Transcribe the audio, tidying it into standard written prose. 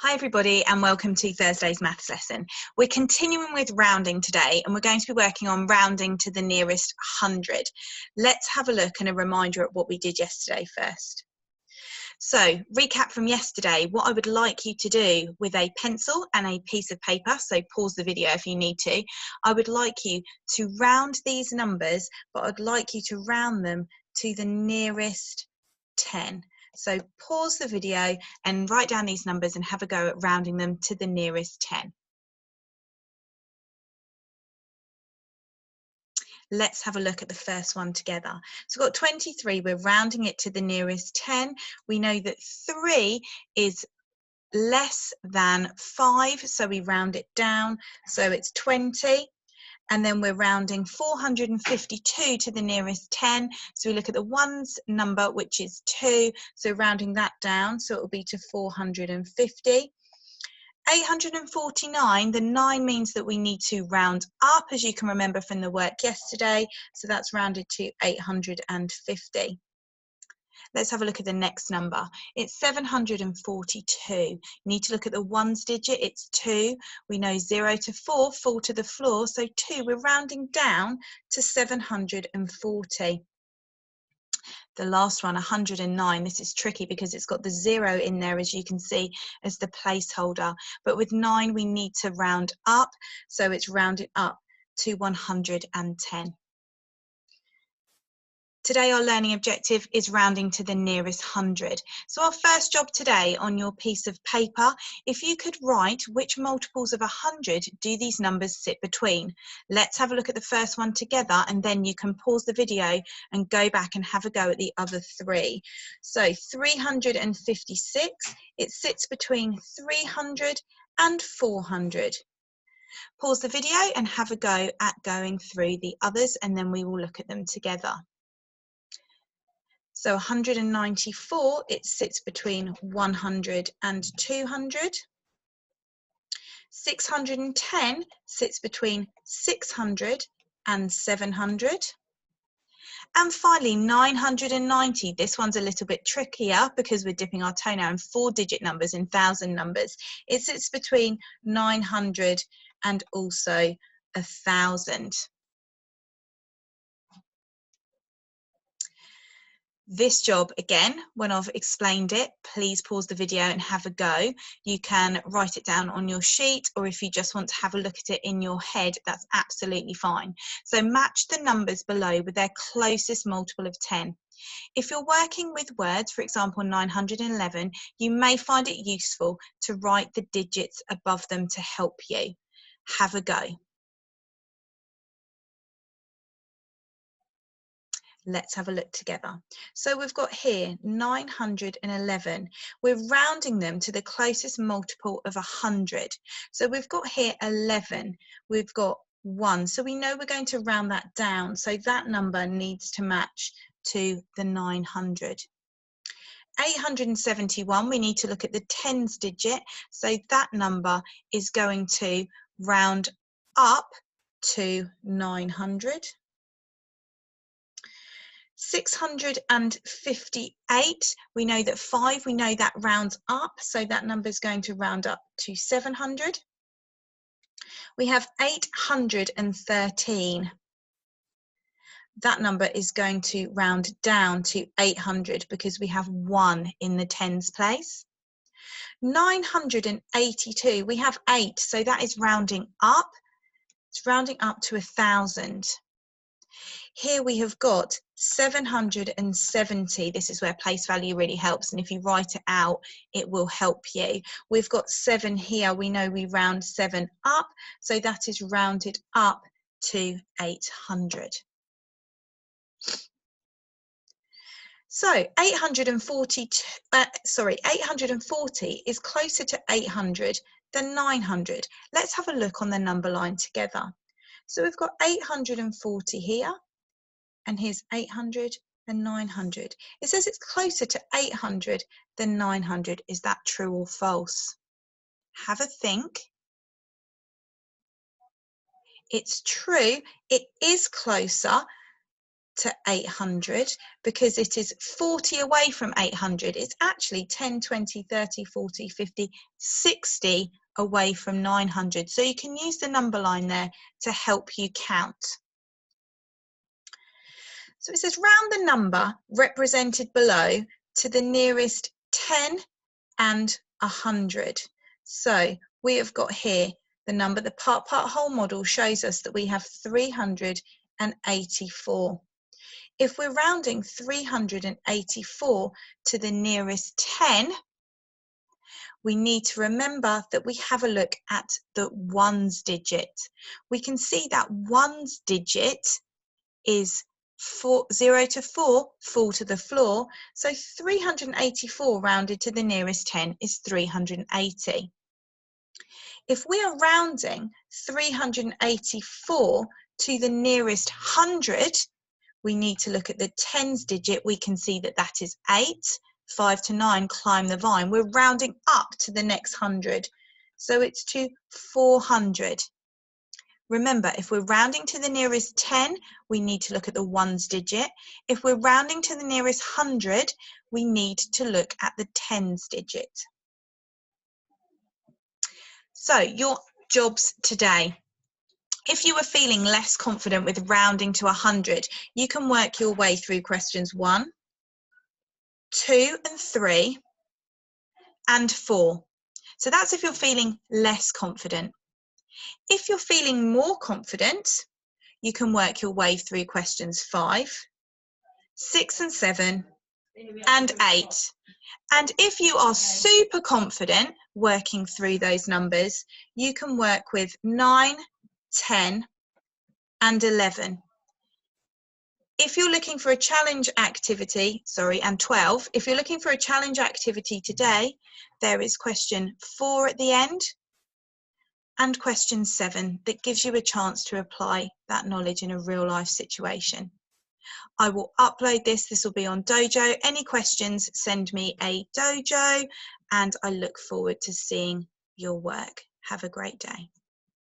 Hi everybody and welcome to Thursday's maths lesson. We're continuing with rounding today and we're going to be working on rounding to the nearest 100. Let's have a look and a reminder at what we did yesterday first. So, recap from yesterday, what I would like you to do with a pencil and a piece of paper, so pause the video if you need to, I would like you to round these numbers, but I'd like you to round them to the nearest 10. So pause the video and write down these numbers and have a go at rounding them to the nearest 10. Let's have a look at the first one together. So we've got 23, we're rounding it to the nearest 10. We know that 3 is less than 5, so we round it down, so it's 20. And then we're rounding 452 to the nearest 10. So we look at the ones number, which is 2. So rounding that down, so it will be to 450. 849, the 9 means that we need to round up, as you can remember from the work yesterday. So that's rounded to 850. Let's have a look at the next number. It's 742. You need to look at the ones digit. It's 2. We know 0 to 4 fall to the floor. So 2, we're rounding down to 740. The last one, 109. This is tricky because it's got the 0 in there, as you can see, as the placeholder. But with 9, we need to round up. So it's rounded up to 110. Today our learning objective is rounding to the nearest 100. So our first job today on your piece of paper, if you could write which multiples of 100 do these numbers sit between. Let's have a look at the first one together and then you can pause the video and go back and have a go at the other 3. So 356, it sits between 300 and 400. Pause the video and have a go at going through the others and then we will look at them together. So 194, it sits between 100 and 200. 610 sits between 600 and 700. And finally, 990. This one's a little bit trickier because we're dipping our toe now in 4-digit numbers, in 1,000 numbers. It sits between 900 and also 1,000. This job, again, when I've explained it, please pause the video and have a go. You can write it down on your sheet, or if you just want to have a look at it in your head, that's absolutely fine. So match the numbers below with their closest multiple of 10. If you're working with words, for example, 911, you may find it useful to write the digits above them to help you. Have a go. Let's have a look together. So we've got here 911. We're rounding them to the closest multiple of 100. So we've got here 11. We've got 1. So we know we're going to round that down. So that number needs to match to the 900. 871, we need to look at the tens digit. So that number is going to round up to 900. 658, we know that 5, we know that rounds up, so that number is going to round up to 700. We have 813. That number is going to round down to 800 because we have 1 in the tens place. 982, we have 8, so that is rounding up. It's rounding up to 1,000. Here we have got 770. This is where place value really helps, and if you write it out, it will help you. We've got 7 here. We know we round 7 up, so that is rounded up to 800. So 840 is closer to 800 than 900. Let's have a look on the number line together. So we've got 840 here. And here's 800 and 900. It says it's closer to 800 than 900. Is that true or false? Have a think. It's true. It is closer to 800 because it is 40 away from 800. It's actually 10, 20, 30, 40, 50, 60 away from 900. So you can use the number line there to help you count. So it says round the number represented below to the nearest 10 and 100. So we have got here the number, the part whole model shows us that we have 384. If we're rounding 384 to the nearest 10, we need to remember that we have a look at the ones digit. We can see that ones digit is 0 to 4 fall to the floor, so 384 rounded to the nearest 10 is 380. If we are rounding 384 to the nearest 100, we need to look at the tens digit. We can see that that is 8, 5 to 9, climb the vine. We're rounding up to the next 100, so it's to 400. Remember, if we're rounding to the nearest 10, we need to look at the ones digit. If we're rounding to the nearest 100, we need to look at the tens digit. So your jobs today. If you were feeling less confident with rounding to 100, you can work your way through questions 1, 2 and 3 and 4. So that's if you're feeling less confident. If you're feeling more confident, you can work your way through questions 5, 6 and 7 and 8. And if you are super confident working through those numbers, you can work with 9, 10 and 11. If you're looking for a challenge activity, and 12, if you're looking for a challenge activity today, there is question 4 at the end and question 7 that gives you a chance to apply that knowledge in a real life situation. I will upload this. This will be on Dojo. Any questions, send me a Dojo, and I look forward to seeing your work. Have a great day.